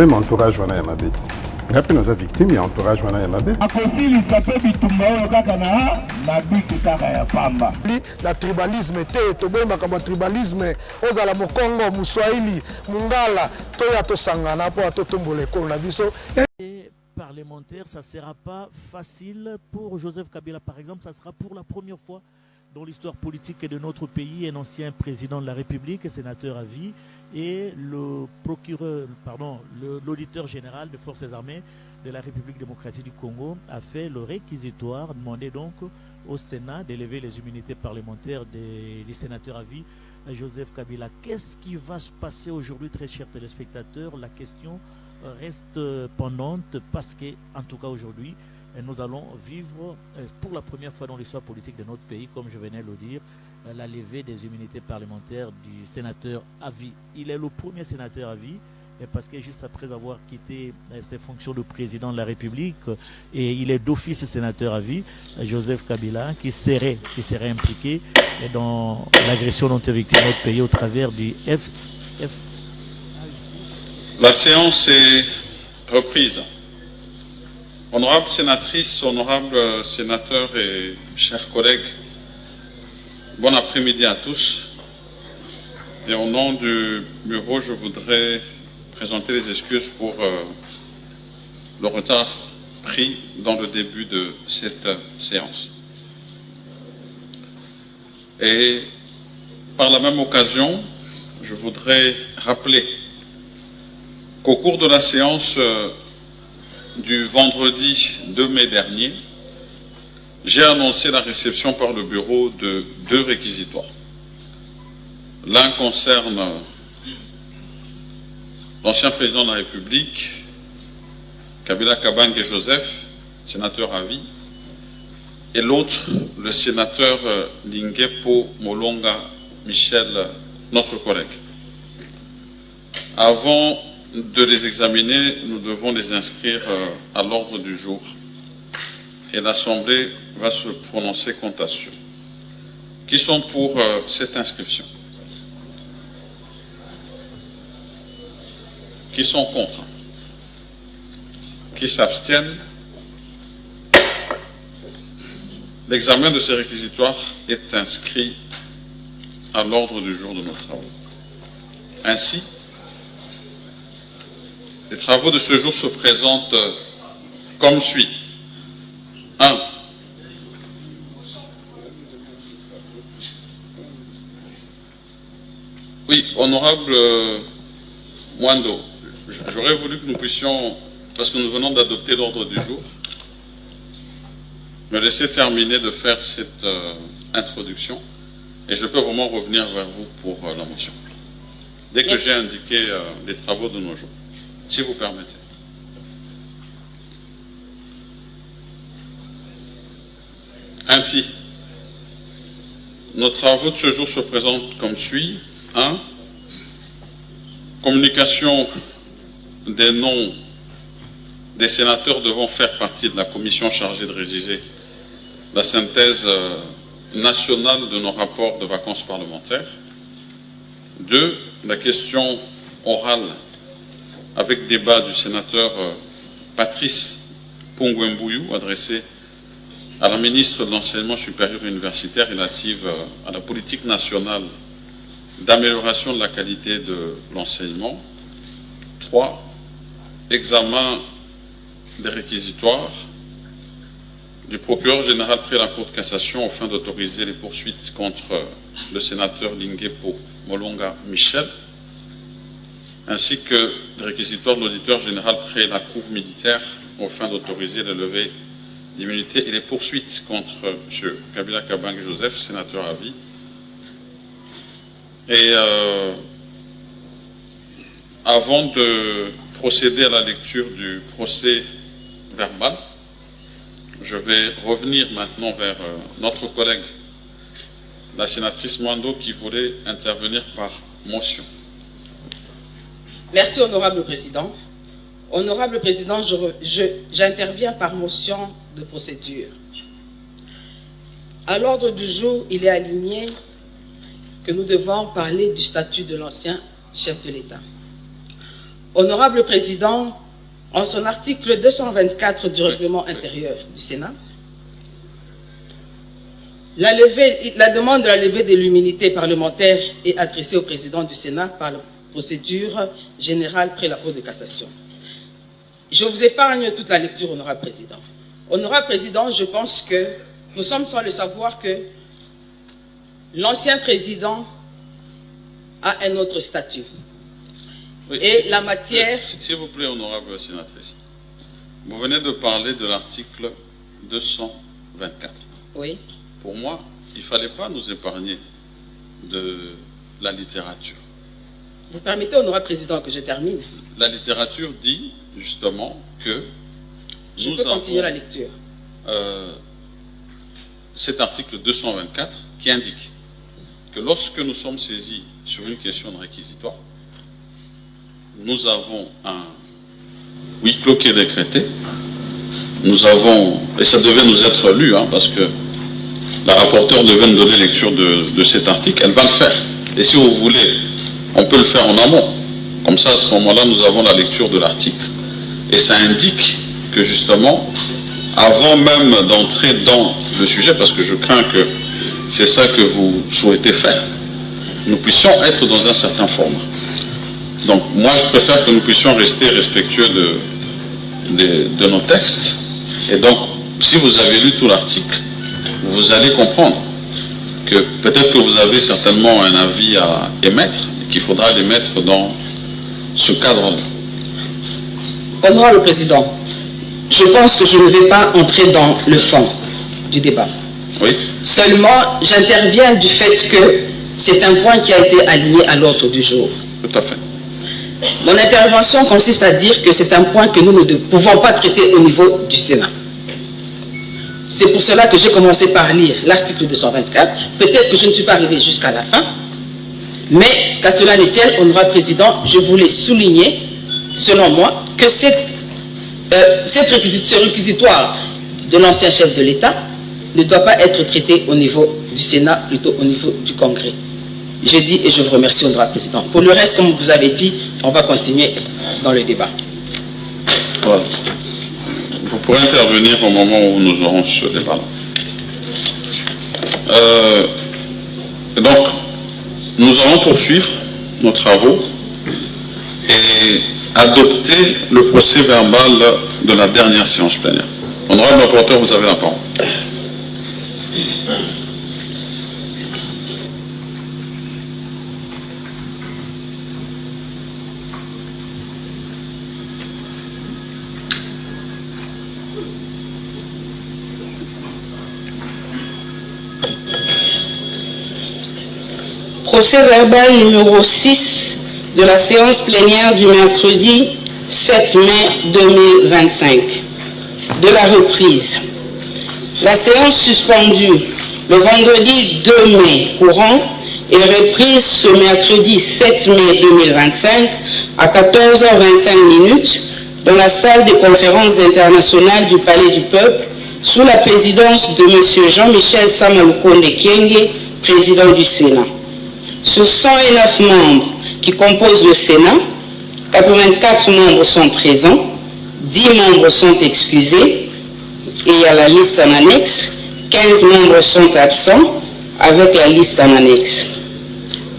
même entourage wana ya mabeti. Ngapi naza victime ya entourage wana ya mabe. La tribalisme te toboyi makambo tribalisme ozala mokongo muswahili mungala toya tosangana po atotombola ekolo na biso. Parlementaire, ça ne sera pas facile pour Joseph Kabila. Par exemple, ça sera pour la première fois dans l'histoire politique de notre pays un ancien président de la République, sénateur à vie, et le procureur, pardon, l'auditeur général des forces armées de la République démocratique du Congo a fait le réquisitoire, demandé donc au Sénat d'élever les immunités parlementaires des sénateurs à vie, Joseph Kabila. Qu'est-ce qui va se passer aujourd'hui, très chers téléspectateurs? La question reste pendante parce que, en tout cas aujourd'hui, nous allons vivre pour la première fois dans l'histoire politique de notre pays, comme je venais de le dire, la levée des immunités parlementaires du sénateur à vie. Il est le premier sénateur à vie parce que juste après avoir quitté ses fonctions de président de la République, et il est d'office sénateur à vie, Joseph Kabila, qui serait impliqué dans l'agression dont est victime notre pays au travers du La séance est reprise. Honorables sénatrices, honorables sénateurs et chers collègues, bon après-midi à tous. Et au nom du bureau, je voudrais présenter les excuses pour le retard pris dans le début de cette séance. Et par la même occasion, je voudrais rappeler qu'au cours de la séance du vendredi 2 mai dernier, j'ai annoncé la réception par le bureau de 2 réquisitoires. L'un concerne l'ancien président de la République, Kabila Kabange Joseph, sénateur à vie, et l'autre, le sénateur Lingepo Molonga Michel, notre collègue. Avant de les examiner, nous devons les inscrire à l'ordre du jour et l'Assemblée va se prononcer quant à ceux qui sont pour cette inscription, qui sont contre, qui s'abstiennent. L'examen de ces réquisitoires est inscrit à l'ordre du jour de nos travaux. Ainsi, les travaux de ce jour se présentent comme suit. 1. Oui, honorable Mwando, j'aurais voulu que nous puissions, parce que nous venons d'adopter l'ordre du jour, me laisser terminer de faire cette introduction et je peux vraiment revenir vers vous pour la motion. Dès que j'ai indiqué les travaux de nos jours, si vous permettez. Ainsi, nos travaux de ce jour se présentent comme suit. 1. Communication des noms des sénateurs devant faire partie de la commission chargée de rédiger la synthèse nationale de nos rapports de vacances parlementaires. 2. La question orale avec débat du sénateur Patrice Pongwembouyou adressée à la ministre de l'Enseignement supérieur et universitaire relative à la politique nationale d'amélioration de la qualité de l'enseignement. 3. Examen des réquisitoires du procureur général près la Cour de cassation afin d'autoriser les poursuites contre le sénateur Lingepo Molonga Michel, ainsi que des réquisitoires de l'auditeur général près la Cour militaire afin d'autoriser la levée d'immunité et les poursuites contre M. Kabila Kabange Joseph, sénateur à vie. Et avant de procéder à la lecture du procès verbal, je vais revenir maintenant vers notre collègue, la sénatrice Mwando, qui voulait intervenir par motion. Merci, Honorable Président. Honorable Président, j'interviens par motion de procédure. À l'ordre du jour, il est aligné que nous devons parler du statut de l'ancien chef de l'État. Honorable Président, en son article 224 du règlement intérieur du Sénat, la demande de la levée de l'immunité parlementaire est adressée au Président du Sénat par la procédure générale près la Cour de cassation. Je vous épargne toute la lecture, Honorable Président. Honorable Président, je pense que nous sommes sans le savoir que l'ancien président a un autre statut. Oui, et la matière... S'il vous plaît, honorable sénatrice, vous venez de parler de l'article 224. Oui. Pour moi, il ne fallait pas nous épargner de la littérature. Vous permettez, honorable président, que je termine? La littérature dit justement que... Je peux continuer la lecture. Cet article 224 qui indique que lorsque nous sommes saisis sur une question de réquisitoire, nous avons un huis clos qui est décrété. Nous avons, et ça devait nous être lu, parce que la rapporteure devait nous donner lecture de cet article, elle va le faire. Et si vous voulez, on peut le faire en amont. Comme ça, à ce moment-là, nous avons la lecture de l'article. Et ça indique que justement, avant même d'entrer dans le sujet, parce que je crains que c'est ça que vous souhaitez faire, nous puissions être dans un certain format. Donc moi, je préfère que nous puissions rester respectueux de nos textes. Et donc, si vous avez lu tout l'article, vous allez comprendre que peut-être que vous avez certainement un avis à émettre, et qu'il faudra l'émettre dans ce cadre-là. Honorable Président, je pense que je ne vais pas entrer dans le fond du débat. Oui. Seulement, j'interviens du fait que c'est un point qui a été aligné à l'ordre du jour. Tout à fait. Mon intervention consiste à dire que c'est un point que nous ne pouvons pas traiter au niveau du Sénat. C'est pour cela que j'ai commencé par lire l'article 224. Peut-être que je ne suis pas arrivé jusqu'à la fin, mais qu'à cela ne tienne, honorable président, je voulais souligner, selon moi, que ce réquisitoire de l'ancien chef de l'État ne doit pas être traité au niveau du Sénat, plutôt au niveau du Congrès. Je dis et je vous remercie, honorable président. Pour le reste, comme vous avez dit, on va continuer dans le débat. Voilà. Vous pourrez intervenir au moment où nous aurons ce débat-là. Donc, nous allons poursuivre nos travaux et adopter le procès verbal de la dernière séance plénière. Honorable rapporteur, vous avez la parole. Procès verbal numéro 6 de la séance plénière du mercredi 7 mai 2025. De la reprise. La séance suspendue le vendredi 2 mai courant est reprise ce mercredi 7 mai 2025 à 14h25 dans la salle des conférences internationales du Palais du Peuple sous la présidence de M. Jean-Michel Samalukonde Kyenge, président du Sénat. Sur 109 membres qui composent le Sénat, 84 membres sont présents, 10 membres sont excusés et à la liste en annexe, 15 membres sont absents avec la liste en annexe.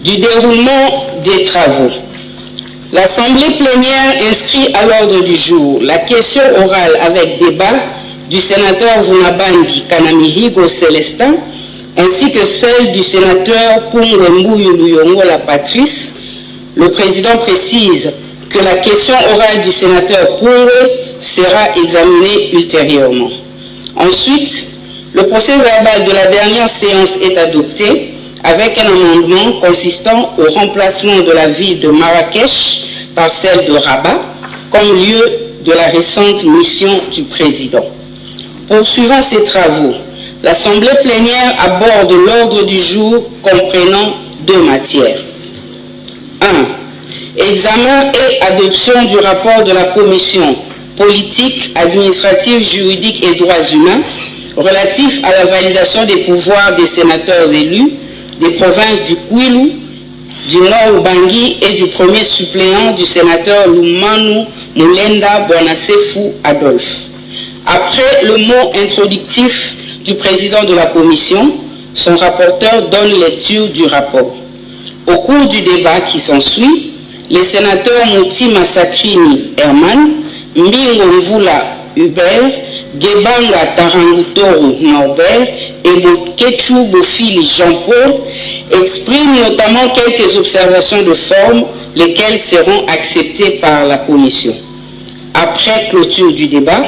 Du déroulement des travaux. L'Assemblée plénière inscrit à l'ordre du jour la question orale avec débat du sénateur Vunabandi Kanamihigo Célestin ainsi que celle du sénateur Pungwe Luyongola Patrice. Le président précise que la question orale du sénateur Pungwe sera examinée ultérieurement. Ensuite, le procès verbal de la dernière séance est adopté avec un amendement consistant au remplacement de la ville de Marrakech par celle de Rabat comme lieu de la récente mission du président. Poursuivant ces travaux, l'Assemblée plénière aborde l'ordre du jour comprenant deux matières. 1. Examen et adoption du rapport de la Commission politique, administrative, juridique et droits humains relatif à la validation des pouvoirs des sénateurs élus des provinces du Kwilu du Nord Ubangi et du premier suppléant du sénateur Lumanu Mulenda Bonasefu Adolphe. Après le mot introductif du président de la commission, son rapporteur donne lecture du rapport. Au cours du débat qui s'ensuit, les sénateurs Mouti Massakrini Herman, Mbingo Mvula Hubert, Gebanga Tarangutoro Norbert et Bokechu Bofili Jean-Paul expriment notamment quelques observations de forme, lesquelles seront acceptées par la commission. Après clôture du débat,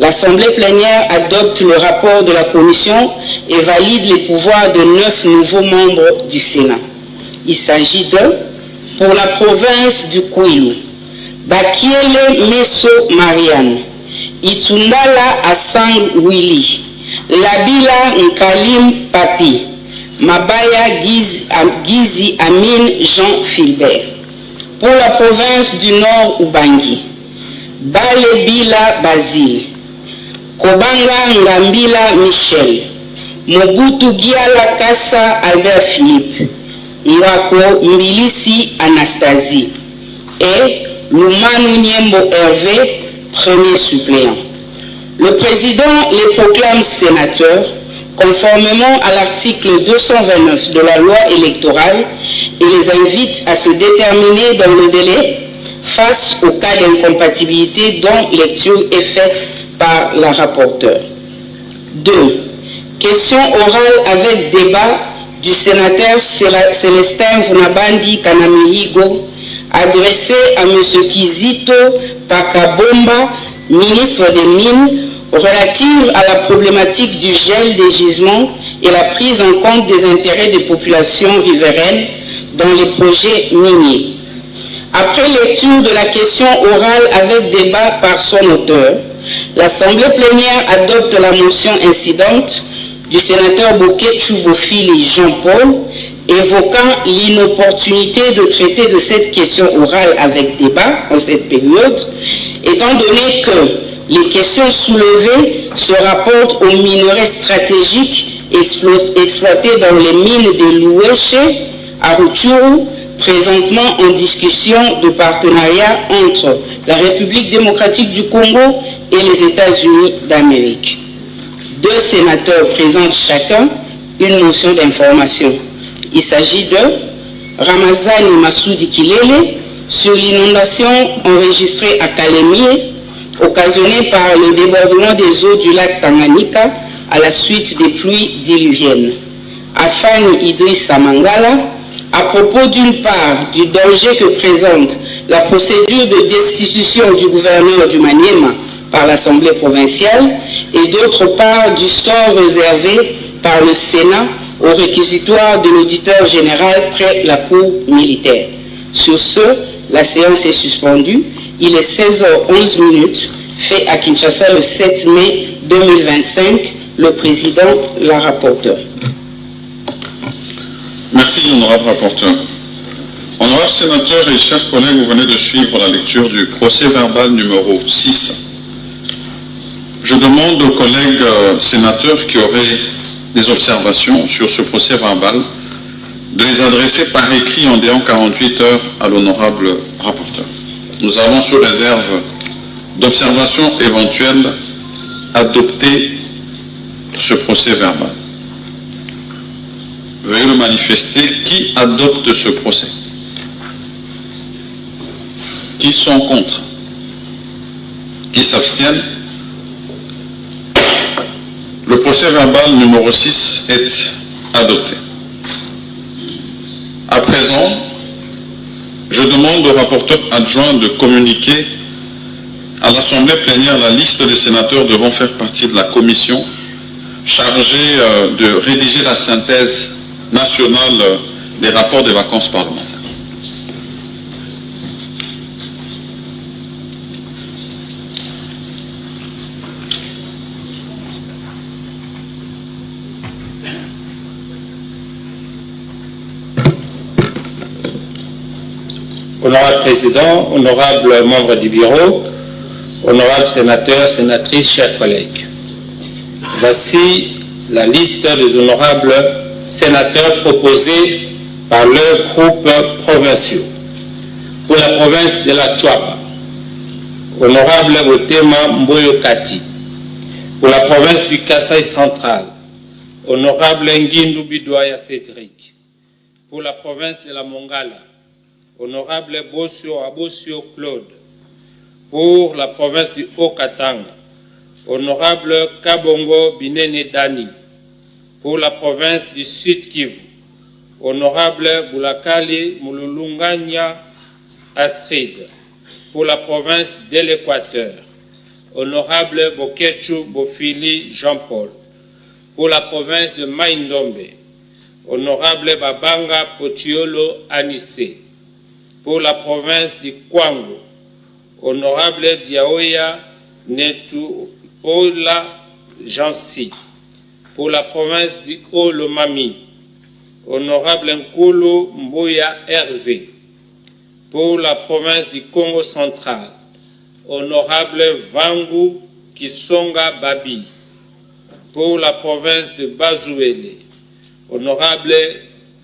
l'Assemblée plénière adopte le rapport de la commission et valide les pouvoirs de 9 nouveaux membres du Sénat. Il s'agit de, pour la province du Kwilu, Bakiele Meso Marianne, Itundala Asang Willy, Labila Nkalim Papi, Mabaya Gizi Amin Jean Philbert. Pour la province du Nord Ubangi, Balebila Basile, Kobanga Ngambila Michel, Mobutu Giala Kassa Albert Philippe, Mwako Mbilisi Anastasie et Lumanu Niembo Hervé, premier suppléant. Le président les proclame sénateurs conformément à l'article 229 de la loi électorale et les invite à se déterminer dans le délai face au cas d'incompatibilité dont lecture est faite par la rapporteure. 2. Question orale avec débat du sénateur Célestin Vunabandi Kanamiligo adressée à M. Kizito Pakabomba, ministre des Mines, relative à la problématique du gel des gisements et la prise en compte des intérêts des populations riveraines dans les projets miniers. Après lecture de la question orale avec débat par son auteur, l'Assemblée plénière adopte la motion incidente du sénateur Bokechu Bofili Jean-Paul évoquant l'inopportunité de traiter de cette question orale avec débat en cette période, étant donné que les questions soulevées se rapportent aux minerais stratégiques exploités dans les mines de Loueche à Rutshuru, présentement en discussion de partenariat entre la République démocratique du Congo et les États-Unis d'Amérique. 2 sénateurs présentent chacun une motion d'information. Il s'agit de Ramazani Massoudi Kilele sur l'inondation enregistrée à Kalemie, occasionnée par le débordement des eaux du lac Tanganyika à la suite des pluies diluviennes. Afani Idrissa Mangala, à propos d'une part du danger que présente la procédure de destitution du gouverneur du Maniema par l'Assemblée provinciale et d'autre part du sort réservé par le Sénat au réquisitoire de l'auditeur général près la cour militaire. Sur ce, la séance est suspendue. Il est 16h11, fait à Kinshasa le 7 mai 2025. Le président, la rapporteure. Merci, honorable rapporteur. Honorable sénateur et chers collègues, vous venez de suivre la lecture du procès verbal numéro 6. Je demande aux collègues sénateurs qui auraient des observations sur ce procès verbal de les adresser par écrit en délai 48 heures à l'honorable rapporteur. Nous avons sous réserve d'observations éventuelles adopté ce procès verbal. Veuillez le manifester. Qui adopte ce procès? Qui sont contre? Qui s'abstiennent? Le procès verbal numéro 6 est adopté. À présent, je demande au rapporteur adjoint de communiquer à l'Assemblée plénière la liste des sénateurs devant faire partie de la commission chargée de rédiger la synthèse nationale des rapports des vacances parlementaires. Honorable Président, honorables membres du bureau, honorables sénateurs, sénatrices, chers collègues. Voici la liste des honorables sénateurs proposés par par leurs groupes provinciaux. Pour la province de la Chuapa, Honorable Botema Mboyo Kati. Pour la province du Kasaï central, Honorable Nguindu Bidouaya Cédric. Pour la province de la Mongala, Honorable Bossio Abosio Claude. Pour la province du Haut-Katanga, Honorable Kabongo Binene Dani. Pour la province du Sud-Kivu, Honorable Boulakali Moululunganya Astrid. Pour la province de l'Équateur, Honorable Bokechu Bofili Jean-Paul. Pour la province de Maïndombe, Honorable Babanga Potiolo Anissé. Pour la province du Kwango, Honorable Diaoya Netu Ola Jansi. Pour la province du Haut-Lomami, Honorable Nkulu Mboya Hervé. Pour la province du Congo central, Honorable Vangu Kisonga Babi. Pour la province de Bazouele, Honorable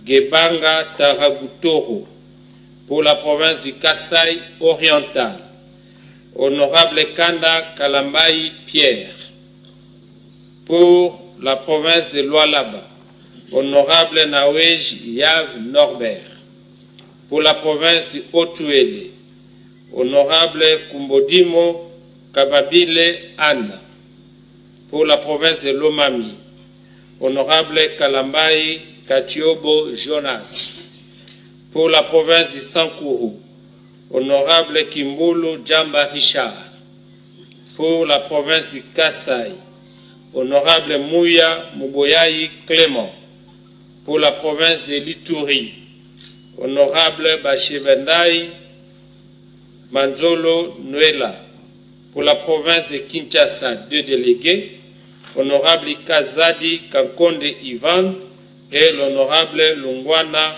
Gebanga Taragutoro. Pour la province du Kasaï oriental, Honorable Kanda Kalambaï Pierre. Pour la province de Lualaba, Honorable Nawej Yav Norbert. Pour la province du Haut-Ouélé, Honorable Kumbodimo Kababile Anna. Pour la province de Lomami, Honorable Kalambaï Katiobo Jonas. Pour la province du Sankourou, Honorable Kimbulu Djamba Richard. Pour la province du Kasaï, Honorable Mouya Mouboyaï Clément. Pour la province de l'Ituri, Honorable Bachebendaï Manzolo Nuela. Pour la province de Kinshasa, 2 délégués, Honorable Kazadi Kankonde Ivan et l'Honorable Lungwana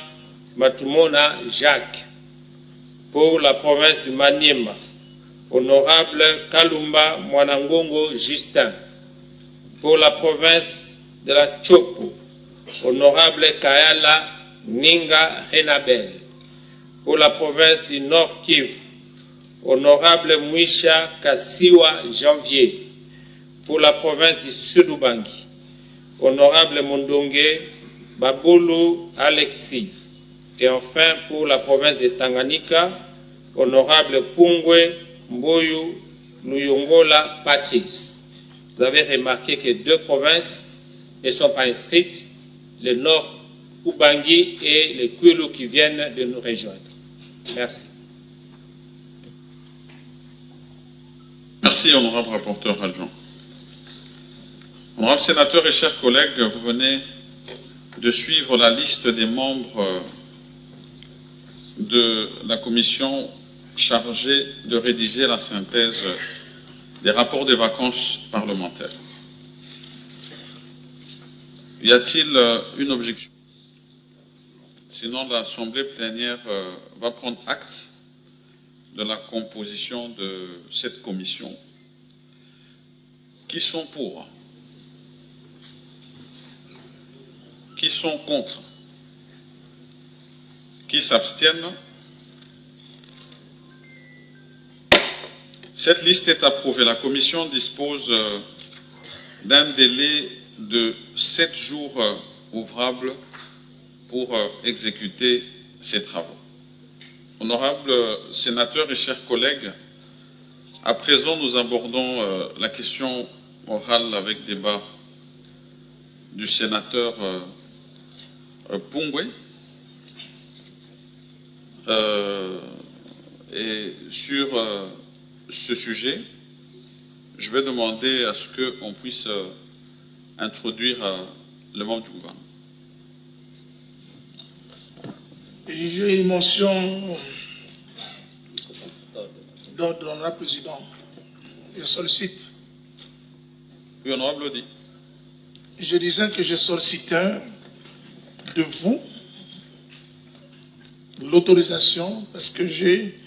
Matumona Jacques. Pour la province du Maniema, Honorable Kalumba Mwanangongo Justin. Pour la province de la Chopo, Honorable Kayala Ninga Renabel. Pour la province du Nord Kivu, Honorable Mouisha Kassiwa Janvier. Pour la province du Sud-Ubangi, Honorable Mondongue Babulu Alexis. Et enfin, pour la province de Tanganyika, Honorable Pungwe Mboyu Luyongola Patrice. Vous avez remarqué que 2 provinces ne sont pas inscrites, le Nord Ubangi et le Kwilu qui viennent de nous rejoindre. Merci. Merci, honorable rapporteur adjoint. Honorable sénateur et chers collègues, vous venez de suivre la liste des membres de la commission chargée de rédiger la synthèse des rapports des vacances parlementaires. Y a-t-il une objection? Sinon, l'Assemblée plénière va prendre acte de la composition de cette commission. Qui sont pour? Qui sont contre? Qui s'abstiennent? Cette liste est approuvée. La commission dispose d'un délai de 7 jours ouvrables pour exécuter ces travaux. Honorables sénateurs et chers collègues, à présent nous abordons la question orale avec débat du sénateur Pungwe. Et sur ce sujet, je vais demander à ce qu'on puisse introduire le membre du gouvernement. J'ai une motion d'ordre, honorable président. Je sollicite. Oui, honorable Lodi. Je disais que je sollicitais de vous l'autorisation parce que j'ai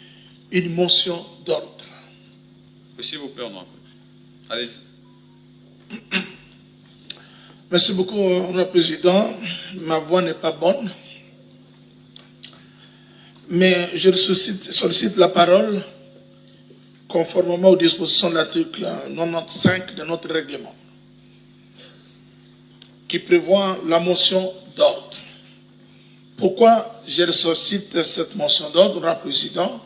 une motion d'ordre. Oui, s'il vous plaît, honorable. Allez-y. Merci beaucoup, honorable président. Ma voix n'est pas bonne. mais je sollicite la parole conformément aux dispositions de l'article 95 de notre règlement, qui prévoit la motion d'ordre. Pourquoi je sollicite cette motion d'ordre, Honorable Président?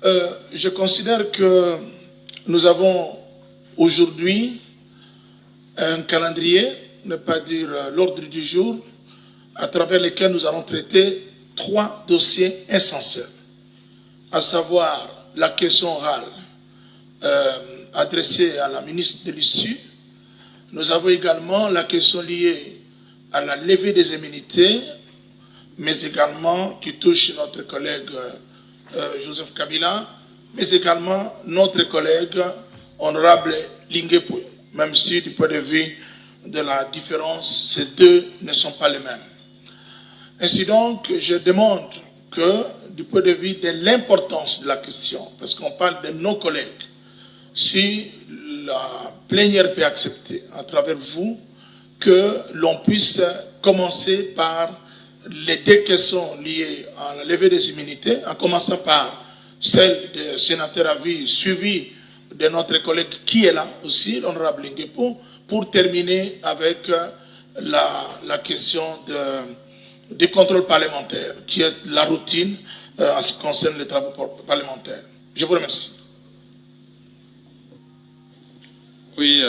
Je considère que nous avons aujourd'hui un calendrier, ne pas dire l'ordre du jour, à travers lequel nous allons traiter 3 dossiers essentiels, à savoir la question orale adressée à la ministre de l'Issue. Nous avons également la question liée à la levée des immunités, mais également qui touche notre collègue Joseph Kabila, mais également notre collègue honorable Linguepoué, même si du point de vue de la différence, ces deux ne sont pas les mêmes. Ainsi donc, je demande que, du point de vue de l'importance de la question, parce qu'on parle de nos collègues, si la plénière peut accepter, à travers vous, que l'on puisse commencer par les 2 questions liées à la levée des immunités, en commençant par celle du sénateur à vie, suivie de notre collègue qui est là aussi, l'honorable Linguepoué, pour terminer avec la question du contrôle parlementaire, qui est la routine en ce qui concerne les travaux parlementaires. Je vous remercie. Oui,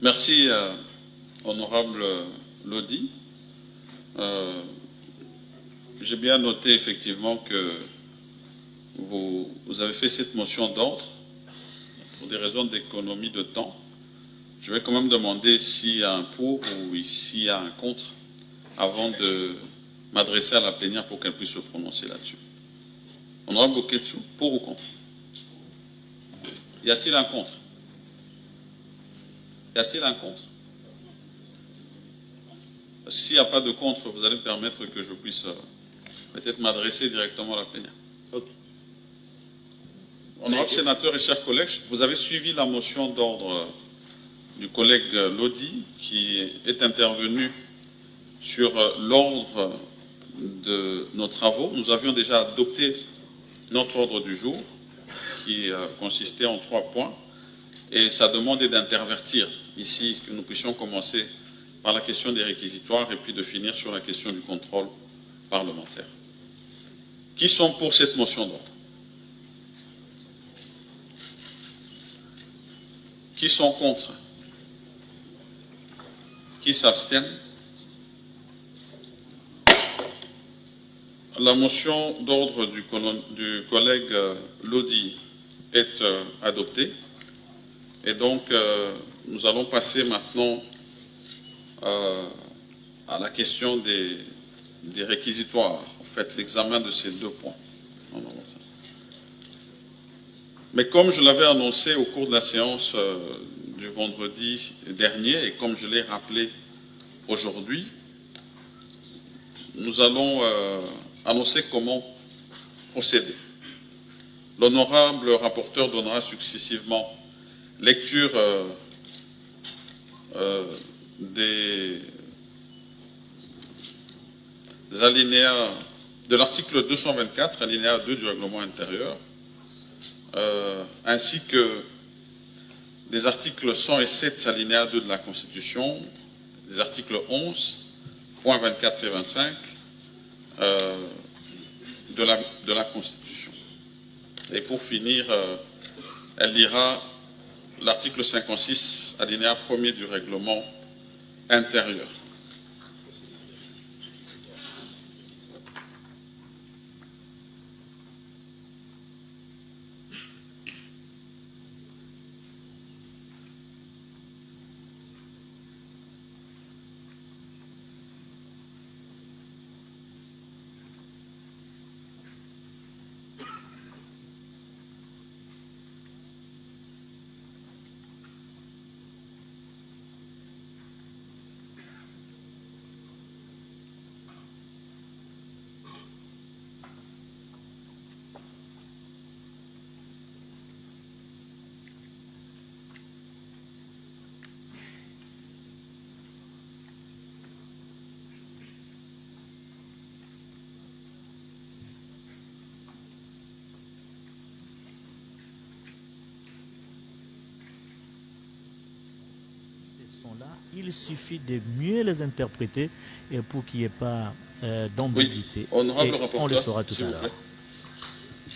merci, honorable Lodi. J'ai bien noté effectivement que vous avez fait cette motion d'ordre pour des raisons d'économie de temps. Je vais quand même demander s'il y a un pour ou s'il y a un contre avant de m'adresser à la plénière pour qu'elle puisse se prononcer là-dessus. Honorable Boketsu, pour ou contre? Y a-t-il un contre? Y a-t-il un contre? S'il n'y a pas de contre, vous allez me permettre que je puisse peut-être m'adresser directement à la plénière. Okay. Honorable sénateur et chers collègues, vous avez suivi la motion d'ordre du collègue Lodi qui est intervenu sur l'ordre de nos travaux. Nous avions déjà adopté notre ordre du jour qui consistait en 3 points et sa demande est d'intervertir ici, que nous puissions commencer par la question des réquisitoires et puis de finir sur la question du contrôle parlementaire. Qui sont pour cette motion d'ordre? Qui sont contre? Qui s'abstiennent? La motion d'ordre du collègue Lodi est adoptée. Et donc, nous allons passer maintenant à la question des réquisitoires, en fait, l'examen de ces 2 points. Mais comme je l'avais annoncé au cours de la séance du vendredi dernier, et comme je l'ai rappelé aujourd'hui, nous allons annoncer comment procéder. L'honorable rapporteur donnera successivement lecture des alinéas de l'article 224, alinéa 2 du règlement intérieur, ainsi que des articles 107, alinéa 2 de la Constitution, des articles 11, points 24 et 25 de la Constitution. Et pour finir, elle lira l'article 56, alinéa 1er du règlement intérieur. sont là. Il suffit de mieux les interpréter et pour qu'il n'y ait pas d'ambiguïté. Oui, honorable et rapporteur, on le saura tout à s'il vous l'heure. plaît.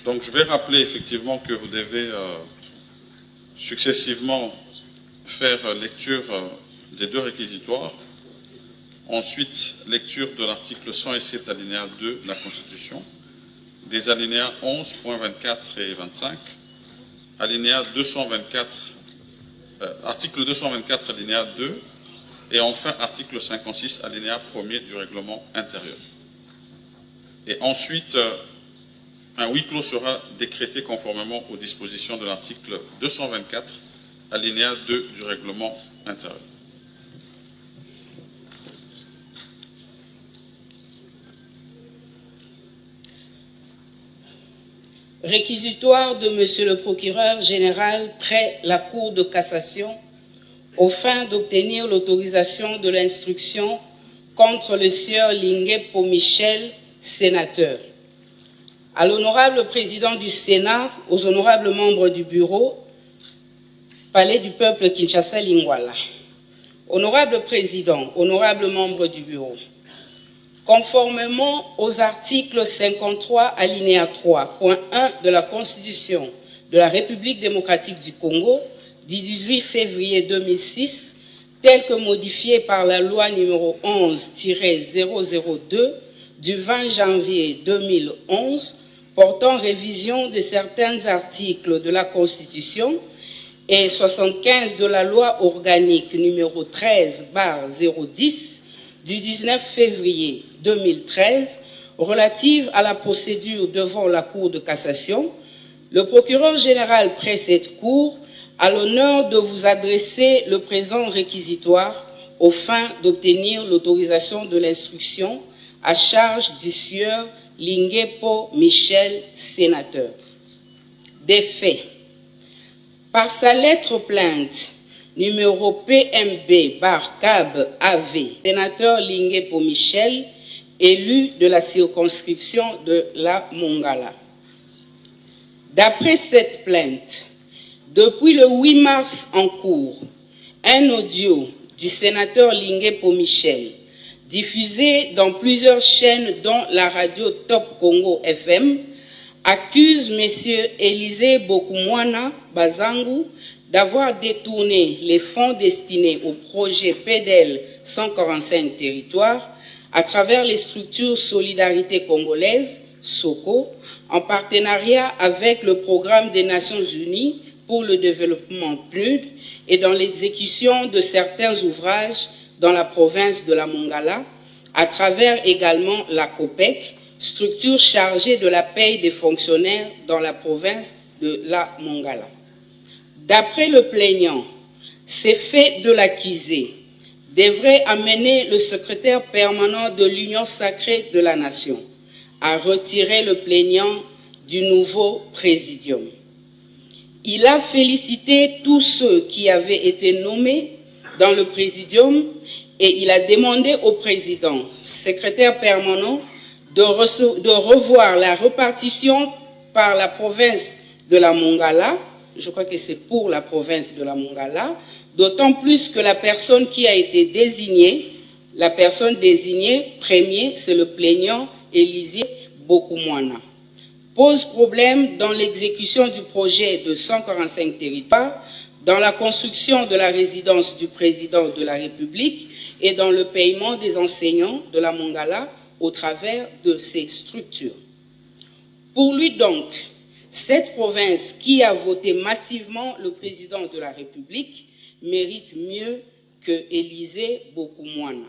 Donc je vais rappeler effectivement que vous devez successivement faire lecture des deux réquisitoires. Ensuite, lecture de l'article 107 alinéa 2 de la Constitution, des alinéas 11.24 et 25, alinéa 224, article 224 alinéa 2, et enfin article 56 alinéa 1er du règlement intérieur. Et ensuite, un huis clos sera décrété conformément aux dispositions de l'article 224 alinéa 2 du règlement intérieur. Réquisitoire de Monsieur le procureur général près la Cour de cassation aux fins d'obtenir l'autorisation de l'instruction contre le sieur Lingué-Po Michel, sénateur. À l'honorable président du Sénat, aux honorables membres du bureau, Palais du peuple Kinshasa Lingwala. Honorable président, honorables membres du bureau, conformément aux articles 53 alinéa 3, point 1 de la Constitution de la République démocratique du Congo, du 18 février 2006, tel que modifié par la loi numéro 11-002 du 20 janvier 2011, portant révision de certains articles de la Constitution et 75 de la loi organique numéro 13/010 du 19 février 2013 relative à la procédure devant la Cour de cassation, le procureur général près cette Cour a l'honneur de vous adresser le présent réquisitoire aux fins d'obtenir l'autorisation de l'instruction à charge du sieur Lingué-Po Michel, sénateur. Des faits. Par sa lettre plainte numéro PMB/CAB-AV, sénateur Lingué-Po Michel, élu de la circonscription de la Mongala. D'après cette plainte, depuis le 8 mars en cours, un audio du sénateur Lingué-Po Michel, diffusé dans plusieurs chaînes dont la radio Top Congo FM, accuse M. Élisée Bokumwana Bazangu d'avoir détourné les fonds destinés au projet PEDEL 145 territoires à travers les structures Solidarité Congolaise, SOCO, en partenariat avec le Programme des Nations Unies pour le développement PNUD et dans l'exécution de certains ouvrages dans la province de la Mongala, à travers également la COPEC, structure chargée de la paie des fonctionnaires dans la province de la Mongala. D'après le plaignant, ces faits de l'accusé devraient amener le secrétaire permanent de l'Union sacrée de la nation à retirer le plaignant du nouveau présidium. Il a félicité tous ceux qui avaient été nommés dans le présidium et il a demandé au président, secrétaire permanent, de revoir la répartition par la province de la Mongala. Je crois que c'est pour la province de la Mongala, d'autant plus que la personne qui a été désignée, la personne désignée premier, c'est le plaignant Élisée Bokumwana, pose problème dans l'exécution du projet de 145 territoires, dans la construction de la résidence du président de la République et dans le paiement des enseignants de la Mongala au travers de ces structures. Pour lui donc, cette province qui a voté massivement le président de la République mérite mieux que Élisée Bokumwana.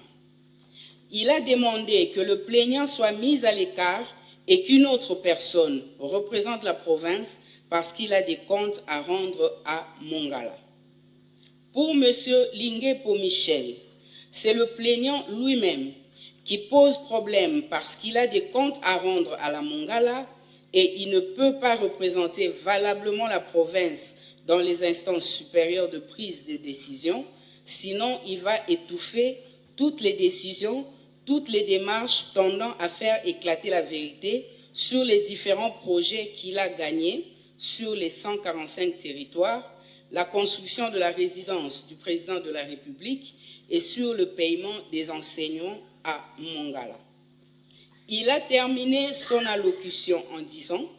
Il a demandé que le plaignant soit mis à l'écart et qu'une autre personne représente la province parce qu'il a des comptes à rendre à Mongala. Pour M. Lingué-Po Michel, c'est le plaignant lui-même qui pose problème parce qu'il a des comptes à rendre à la Mongala et il ne peut pas représenter valablement la province dans les instances supérieures de prise de décision, sinon il va étouffer toutes les décisions, toutes les démarches tendant à faire éclater la vérité sur les différents projets qu'il a gagnés sur les 145 territoires, la construction de la résidence du président de la République et sur le paiement des enseignants à Mongala. Il a terminé son allocution en disant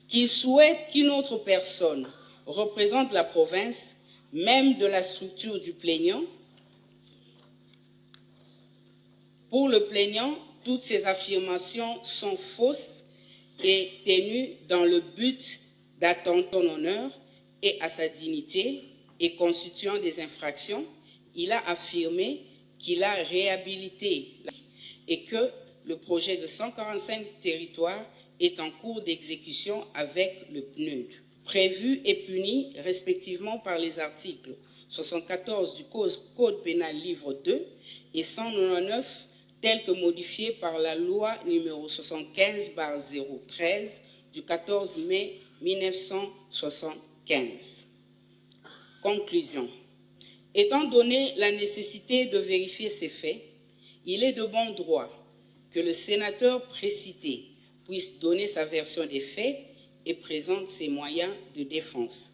qu'il souhaite qu'une autre personne représente la province, même de la structure du plaignant. Pour le plaignant, toutes ces affirmations sont fausses et tenues dans le but d'attenter à son honneur et à sa dignité et constituant des infractions. Il a affirmé qu'il a réhabilité et que le projet de 145 territoires est en cours d'exécution avec le PNUD, prévu et puni respectivement par les articles 74 du Code pénal livre 2 et 199 tel que modifié par la loi numéro 75/013 du 14 mai 1975. Conclusion. Étant donné la nécessité de vérifier ces faits, il est de bon droit que le sénateur précité puisse donner sa version des faits et présente ses moyens de défense.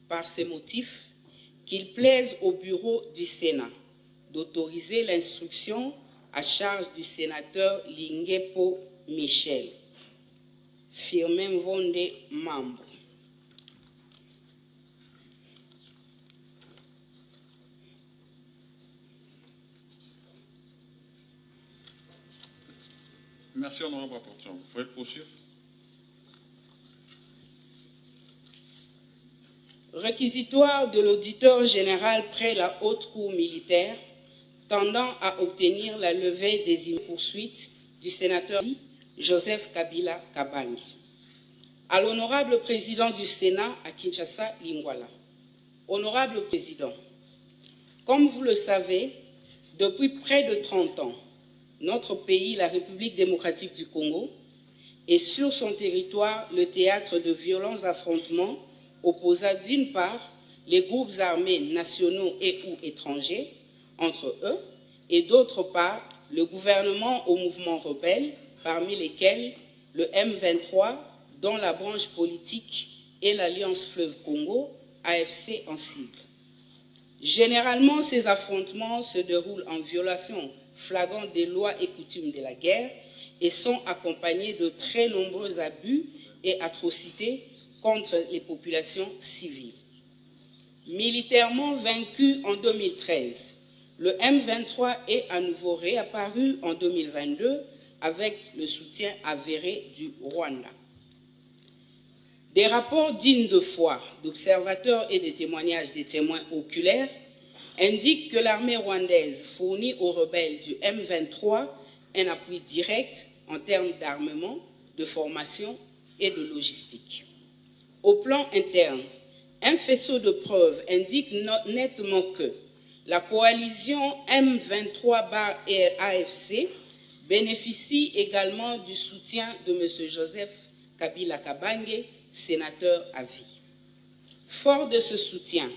Par ces motifs, qu'il plaise au bureau du Sénat d'autoriser l'instruction à charge du sénateur Lingepo Michel. Firmin Vonde, membre. Merci, honorable rapporteur. Vous pouvez poursuivre. Réquisitoire de l'auditeur général près la haute cour militaire tendant à obtenir la levée des poursuites du sénateur Joseph Kabila Kabange. À l'honorable président du Sénat à Kinshasa, Lingwala. Honorable président, comme vous le savez, depuis près de 30 ans, notre pays, la République démocratique du Congo, est sur son territoire le théâtre de violents affrontements opposant d'une part les groupes armés nationaux et ou étrangers entre eux et d'autre part le gouvernement au mouvement rebelle, parmi lesquels le M23 dont la branche politique est l'Alliance Fleuve Congo, AFC en sigle. Généralement, ces affrontements se déroulent en violation flagrante des lois et coutumes de la guerre et sont accompagnés de très nombreux abus et atrocités contre les populations civiles. Militairement vaincu en 2013, le M23 est à nouveau réapparu en 2022 avec le soutien avéré du Rwanda. Des rapports dignes de foi d'observateurs et des témoignages des témoins oculaires indiquent que l'armée rwandaise fournit aux rebelles du M23 un appui direct en termes d'armement, de formation et de logistique. Au plan interne, un faisceau de preuves indique nettement que la coalition M23/AFC bénéficie également du soutien de M. Joseph Kabila Kabange, sénateur à vie. Fort de ce soutien,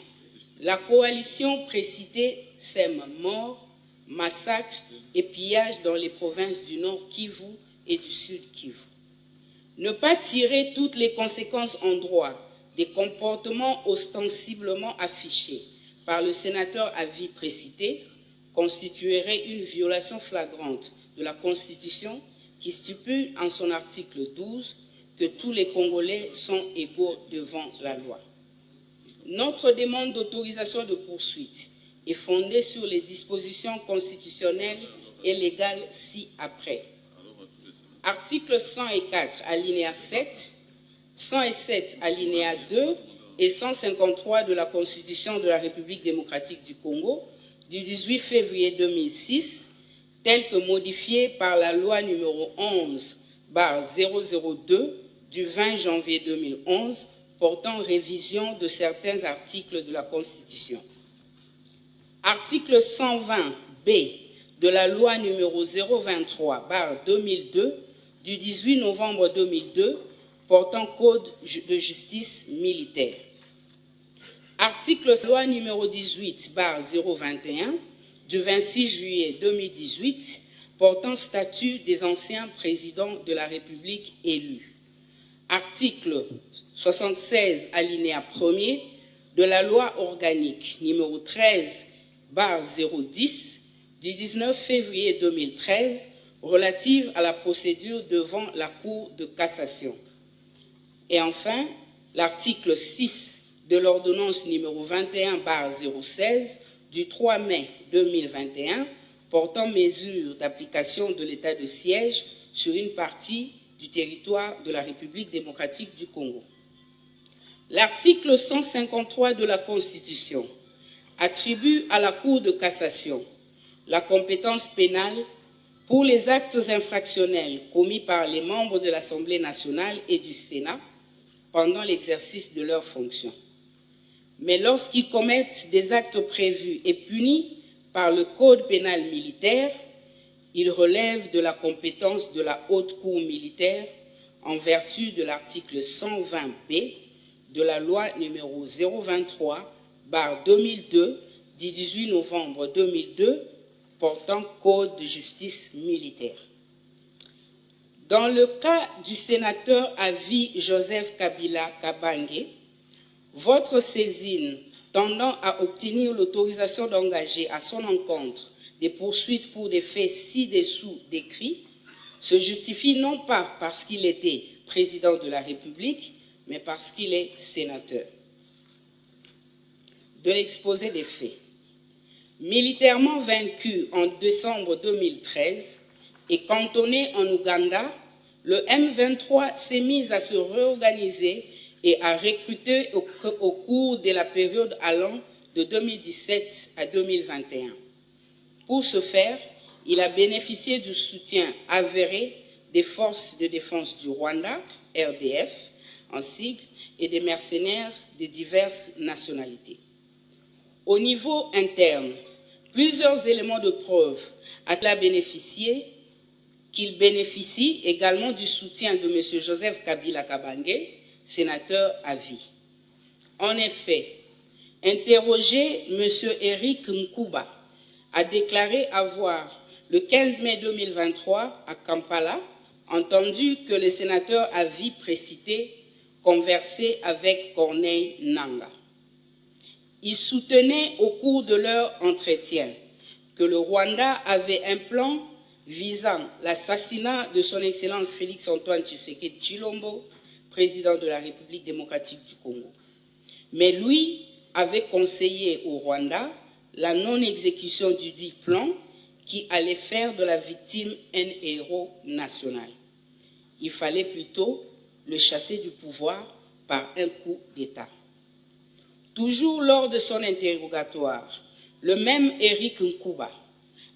la coalition précitée sème morts, massacres et pillages dans les provinces du Nord Kivu et du Sud Kivu. Ne pas tirer toutes les conséquences en droit des comportements ostensiblement affichés par le sénateur à vie précité constituerait une violation flagrante de la Constitution qui stipule en son article 12 que tous les Congolais sont égaux devant la loi. Notre demande d'autorisation de poursuite est fondée sur les dispositions constitutionnelles et légales ci-après. Article 104, alinéa 7, 107, alinéa 2 et 153 de la Constitution de la République démocratique du Congo du 18 février 2006, tel que modifié par la loi numéro 11/002 du 20 janvier 2011 portant révision de certains articles de la Constitution. Article 120B de la loi numéro 023/2002 du 18 novembre 2002 portant Code de justice militaire. Article loi numéro 18/021 du 26 juillet 2018 portant statut des anciens présidents de la République élus. Article 76 alinéa 1er de la loi organique numéro 13/010 du 19 février 2013 relative à la procédure devant la Cour de cassation. Et enfin, l'article 6 de l'ordonnance numéro 21/016 du 3 mai 2021 portant mesures d'application de l'état de siège sur une partie du territoire de la République démocratique du Congo. L'article 153 de la Constitution attribue à la Cour de cassation la compétence pénale pour les actes infractionnels commis par les membres de l'Assemblée nationale et du Sénat pendant l'exercice de leurs fonctions. Mais lorsqu'ils commettent des actes prévus et punis par le Code pénal militaire, ils relèvent de la compétence de la Haute Cour militaire en vertu de l'article 120B de la loi numéro 023/2002 du 18 novembre 2002 portant Code de justice militaire. Dans le cas du sénateur à vie Joseph Kabila Kabange, votre saisine tendant à obtenir l'autorisation d'engager à son encontre des poursuites pour des faits ci-dessous décrits se justifie non pas parce qu'il était président de la République, mais parce qu'il est sénateur. De l'exposé des faits. Militairement vaincu en décembre 2013 et cantonné en Ouganda, le M23 s'est mis à se réorganiser et à recruter au cours de la période allant de 2017 à 2021. Pour ce faire, il a bénéficié du soutien avéré des forces de défense du Rwanda, RDF, en sigle, et des mercenaires de diverses nationalités. Au niveau interne, plusieurs éléments de preuve qu'il bénéficie également du soutien de M. Joseph Kabila Kabange, sénateur à vie. En effet, interrogé, M. Eric Nkuba a déclaré avoir, le 15 mai 2023, à Kampala, entendu que le sénateur à vie précité conversait avec Corneille Nangaa. Il soutenait au cours de leur entretien que le Rwanda avait un plan visant l'assassinat de son Excellence Félix-Antoine Tshisekedi Tshilombo, président de la République démocratique du Congo. Mais lui avait conseillé au Rwanda la non-exécution du dit plan qui allait faire de la victime un héros national. Il fallait plutôt le chasser du pouvoir par un coup d'État. Toujours lors de son interrogatoire, le même Eric Nkuba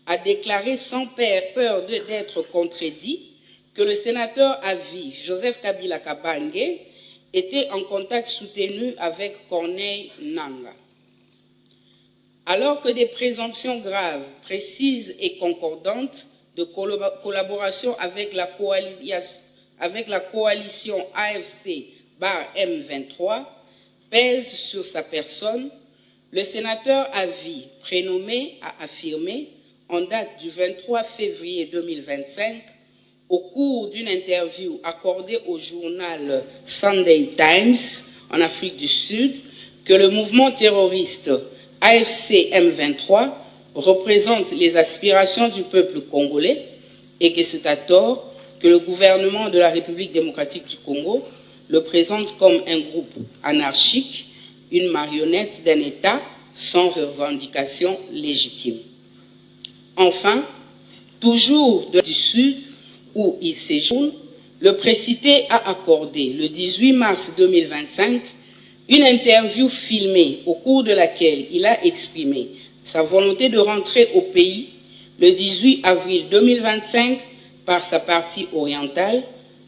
a déclaré sans peur d'être contredit que le sénateur à vie, Joseph Kabila Kabange, était en contact soutenu avec Corneille Nangaa. Alors que des présomptions graves, précises et concordantes de collaboration avec la coalition AFC/M23 pèsent sur sa personne, le sénateur à vie prénommé a affirmé, en date du 23 février 2025, au cours d'une interview accordée au journal Sunday Times en Afrique du Sud, que le mouvement terroriste AFC M23 représente les aspirations du peuple congolais et que c'est à tort que le gouvernement de la République démocratique du Congo le présente comme un groupe anarchique, une marionnette d'un État sans revendication légitime. Enfin, toujours du Sud, où il séjourne, le précité a accordé le 18 mars 2025 une interview filmée au cours de laquelle il a exprimé sa volonté de rentrer au pays le 18 avril 2025 par sa partie orientale,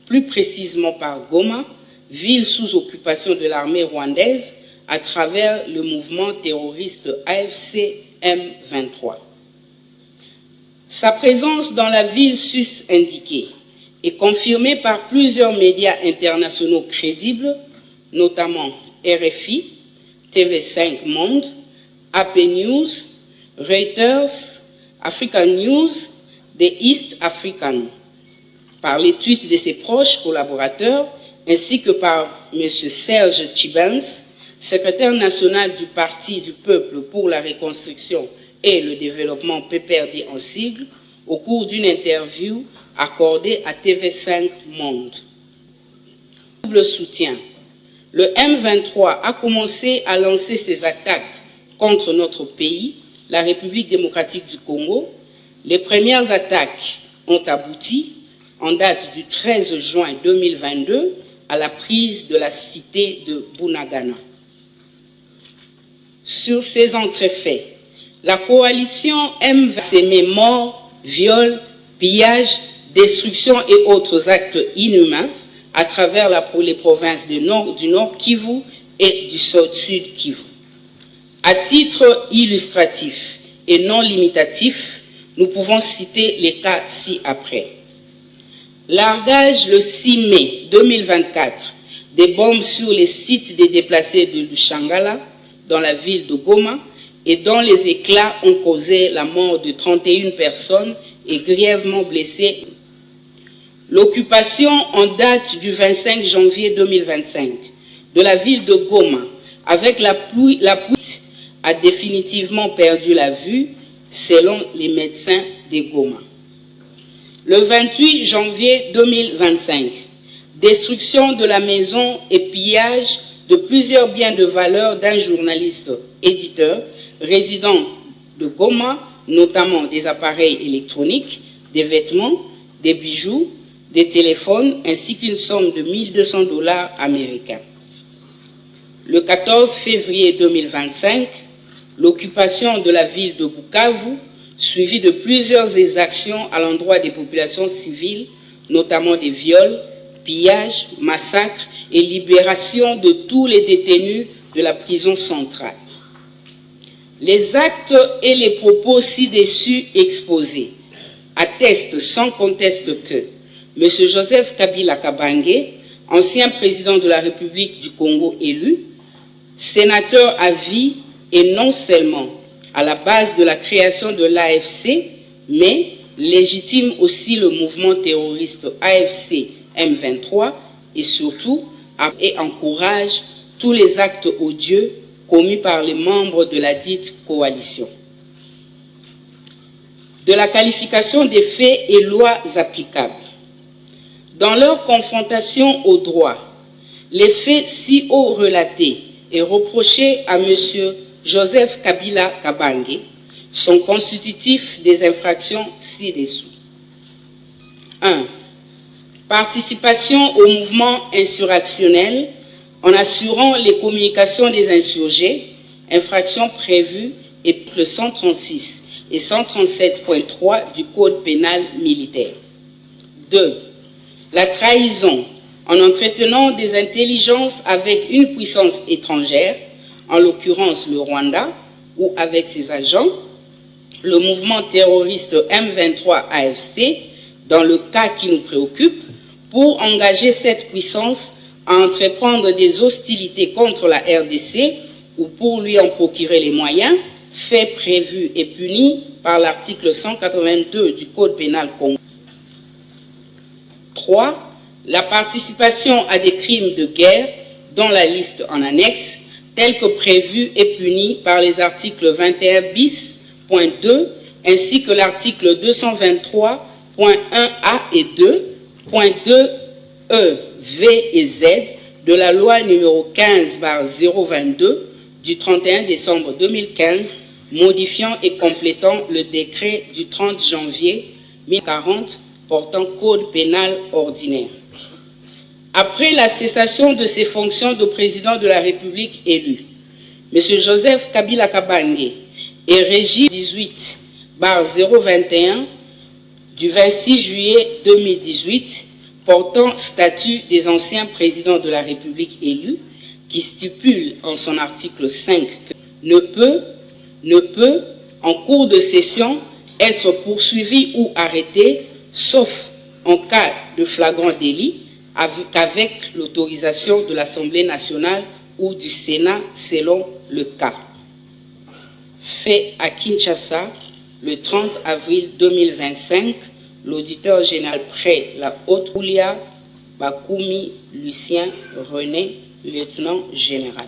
plus précisément par Goma, ville sous occupation de l'armée rwandaise à travers le mouvement terroriste AFC M23. Sa présence dans la ville sus-indiquée est confirmée par plusieurs médias internationaux crédibles, notamment RFI, TV5 Monde, AP News, Reuters, African News, The East African, par les tweets de ses proches collaborateurs, ainsi que par M. Serge Tchibens, secrétaire national du Parti du Peuple pour la Reconstruction et le Développement PPRD en sigle, au cours d'une interview accordée à TV5 Monde. Double soutien. Le M23 a commencé à lancer ses attaques contre notre pays, la République démocratique du Congo. Les premières attaques ont abouti, en date du 13 juin 2022, à la prise de la cité de Bunagana. Sur ces entrefaits, la coalition M23 s'émet morts, viols, pillages, destruction et autres actes inhumains à travers les provinces du Nord Kivu et du Sud Kivu. À titre illustratif et non limitatif, nous pouvons citer les cas ci-après. Largage le 6 mai 2024 des bombes sur les sites des déplacés de Lushangala, dans la ville de Goma, et dont les éclats ont causé la mort de 31 personnes et grièvement blessé. L'occupation en date du 25 janvier 2025 de la ville de Goma avec la pluie a définitivement perdu la vue selon les médecins de Goma. Le 28 janvier 2025, destruction de la maison et pillage de plusieurs biens de valeur d'un journaliste éditeur résident de Goma, notamment des appareils électroniques, des vêtements, des bijoux, des téléphones, ainsi qu'une somme de 1 200 $ américains. Le 14 février 2025, l'occupation de la ville de Bukavu, suivie de plusieurs exactions à l'endroit des populations civiles, notamment des viols, pillages, massacres et libération de tous les détenus de la prison centrale. Les actes et les propos ci-dessus exposés attestent sans conteste que M. Joseph Kabila Kabange, ancien président de la République du Congo élu, sénateur à vie et non seulement à la base de la création de l'AFC, mais légitime aussi le mouvement terroriste AFC M23 et surtout et encourage tous les actes odieux commis par les membres de la dite coalition. De la qualification des faits et lois applicables. Dans leur confrontation au droit, les faits si haut relatés et reprochés à M. Joseph Kabila Kabange sont constitutifs des infractions ci-dessous. 1. Participation au mouvement insurrectionnel en assurant les communications des insurgés, infractions prévues et le 136 et 137.3 du Code pénal militaire. 2. La trahison en entretenant des intelligences avec une puissance étrangère, en l'occurrence le Rwanda, ou avec ses agents, le mouvement terroriste M23 AFC, dans le cas qui nous préoccupe, pour engager cette puissance à entreprendre des hostilités contre la RDC ou pour lui en procurer les moyens, faits prévus et punis par l'article 182 du Code pénal congolais. 3. La participation à des crimes de guerre, dont la liste en annexe, tels que prévus et punis par les articles 21 bis.2 ainsi que l'article 223.1a et 2.2 E, V et Z de la loi numéro 15/022 du 31 décembre 2015, modifiant et complétant le décret du 30 janvier 1040 portant code pénal ordinaire. Après la cessation de ses fonctions de président de la République élu, M. Joseph Kabila Kabange est régi 18/021 du 26 juillet 2018 portant statut des anciens présidents de la République élus, qui stipule en son article 5 que ne peut, en cours de session, être poursuivi ou arrêté, sauf en cas de flagrant délit, qu'avec l'autorisation de l'Assemblée nationale ou du Sénat selon le cas. Fait à Kinshasa le 30 avril 2025, l'auditeur général près la Haute-Oulia, Bakumi Lucien René, lieutenant général.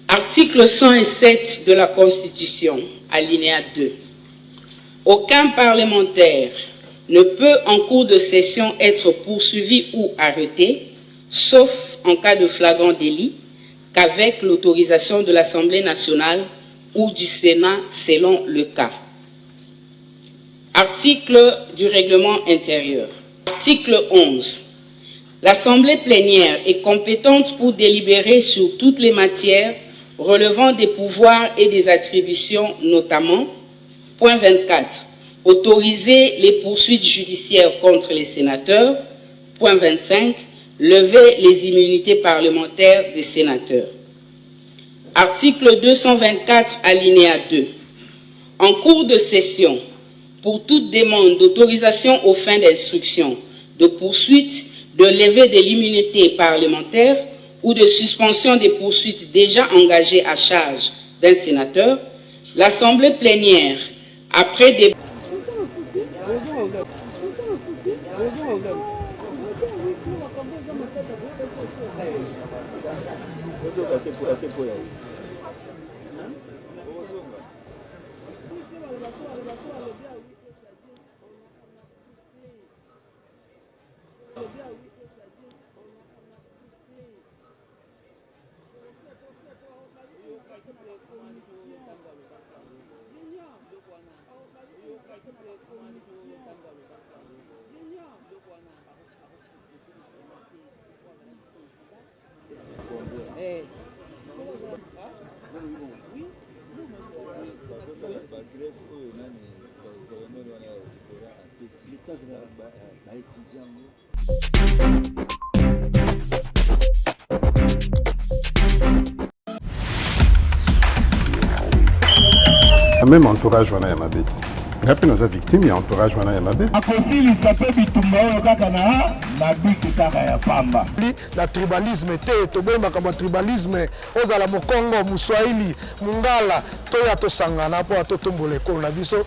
Article 107 de la Constitution, alinéa 2. Aucun parlementaire ne peut en cours de session être poursuivi ou arrêté, sauf en cas de flagrant délit, qu'avec l'autorisation de l'Assemblée nationale ou du Sénat selon le cas. Article du règlement intérieur. Article 11. L'Assemblée plénière est compétente pour délibérer sur toutes les matières relevant des pouvoirs et des attributions, notamment, point 24, autoriser les poursuites judiciaires contre les sénateurs, point 25, lever les immunités parlementaires des sénateurs. Article 224, alinéa 2. En cours de session, pour toute demande d'autorisation aux fins d'instruction, de poursuite, de levée de l'immunité parlementaire ou de suspension des poursuites déjà engagées à charge d'un sénateur, l'Assemblée plénière, après des... Même entourage wana ya mabete. Ngapi naza victime ya entourage wana ya mabe. Akosilisa pe bitumba oyo kaka na biki kaka ya pamba. Na tribalisme te toboyembaka ma tribalisme ozala mokongo muswahili mungala toya tosangana po atotombola ekolo na biso.